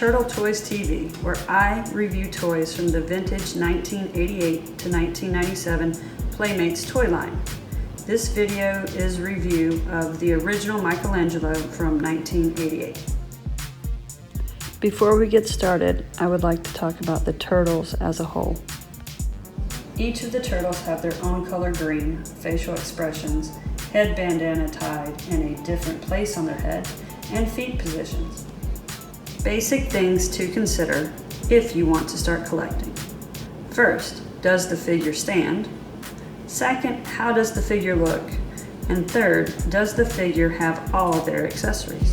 Turtle Toys TV, where I review toys from the vintage 1988 to 1997 Playmates toy line. This video is a review of the original Michelangelo from 1988. Before we get started, I would like to talk about the turtles as a whole. Each of the turtles have their own color green, facial expressions, head bandana tied in a different place on their head, and feet positions. Basic things to consider if you want to start collecting. First, does the figure stand? Second, how does the figure look? And third, does the figure have all of their accessories?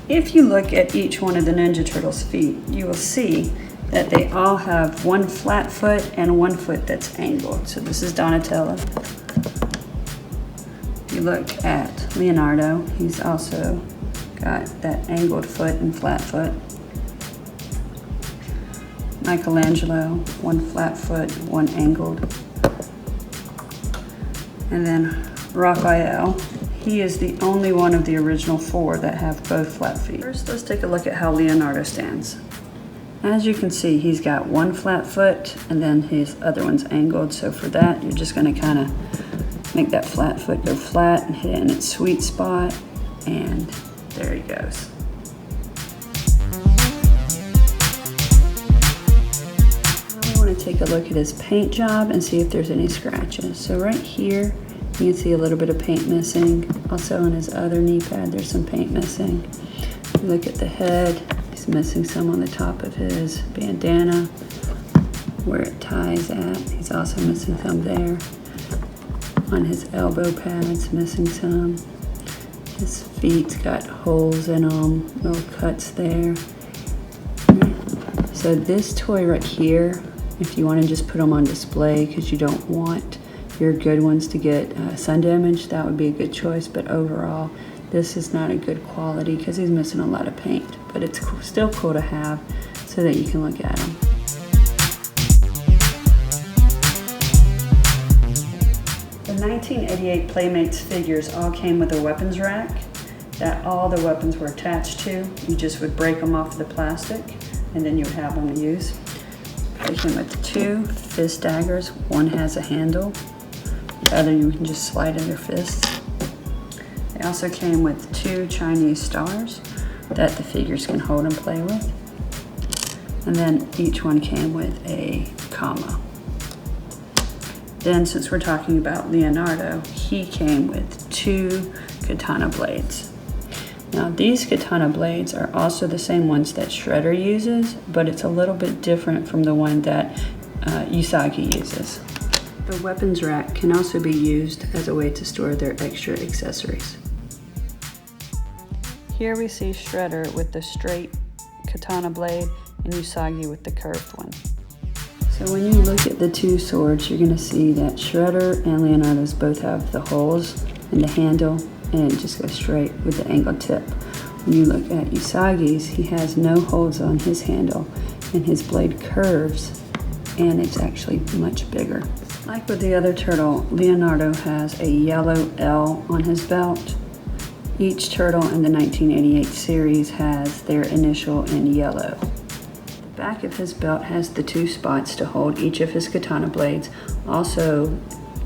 If you look at each one of the Ninja Turtles' feet, you will see that they all have one flat foot and one foot that's angled. So this is Donatello. If you look at Leonardo, he's also got that angled foot and flat foot. Michelangelo, one flat foot, one angled. And then Raphael, he is the only one of the original four that have both flat feet. First, let's take a look at how Leonardo stands. As you can see, he's got one flat foot and then his other one's angled. So for that, you're just gonna kind of make that flat foot go flat and hit it in its sweet spot. And there he goes. Now we want to take a look at his paint job and see if there's any scratches. So right here, you can see a little bit of paint missing. Also on his other knee pad, there's some paint missing. Look at the head. He's missing some on the top of his bandana where it ties at. He's also missing some there. On his elbow pads, missing some. His feet's got holes in them, little cuts there. So this toy right here, if you want to just put them on display because you don't want your good ones to get sun damage, that would be a good choice. But overall, this is not a good quality because he's missing a lot of paint. But it's still cool to have so that you can look at them. The 1988 Playmates figures all came with a weapons rack that all the weapons were attached to. You just would break them off the plastic and then you would have them to use. They came with two fist daggers. One has a handle. The other you can just slide in your fists. They also came with two Chinese stars that the figures can hold and play with. And then each one came with a comma. Then, since we're talking about Leonardo, he came with two katana blades. Now, these katana blades are also the same ones that Shredder uses, but it's a little bit different from the one that Usagi uses. The weapons rack can also be used as a way to store their extra accessories. Here we see Shredder with the straight katana blade and Usagi with the curved one. So when you look at the two swords, you're going to see that Shredder and Leonardo's both have the holes in the handle and it just goes straight with the angled tip. When you look at Usagi's, he has no holes on his handle and his blade curves and it's actually much bigger. Like with the other turtle, Leonardo has a yellow L on his belt. Each turtle in the 1988 series has their initial in yellow. The back of his belt has the two spots to hold each of his katana blades. Also,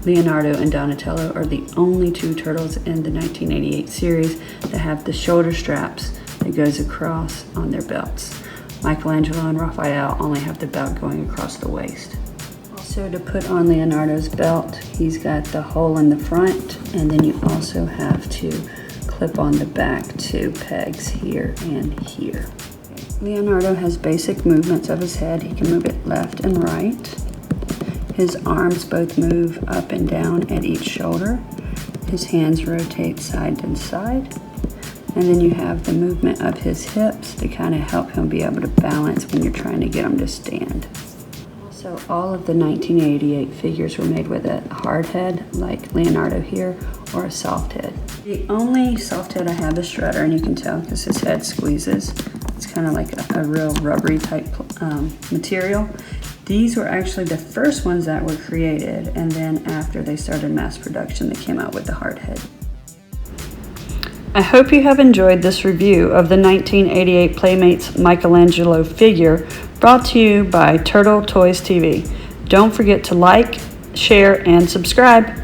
Leonardo and Donatello are the only two turtles in the 1988 series that have the shoulder straps that goes across on their belts. Michelangelo and Raphael only have the belt going across the waist. Also, to put on Leonardo's belt, he's got the hole in the front, and then you also have to clip on the back two pegs here and here. Leonardo has basic movements of his head. He can move it left and right. His arms both move up and down at each shoulder. His hands rotate side to side. And then you have the movement of his hips to kind of help him be able to balance when you're trying to get him to stand. So all of the 1988 figures were made with a hard head, like Leonardo here, or a soft head. The only soft head I have is Shredder, and you can tell because his head squeezes. It's kind of like a real rubbery type material. These were actually the first ones that were created, and then after they started mass production, they came out with the hard head. I hope you have enjoyed this review of the 1988 Playmates Michelangelo figure brought to you by Turtle Toys TV. Don't forget to like, share, and subscribe.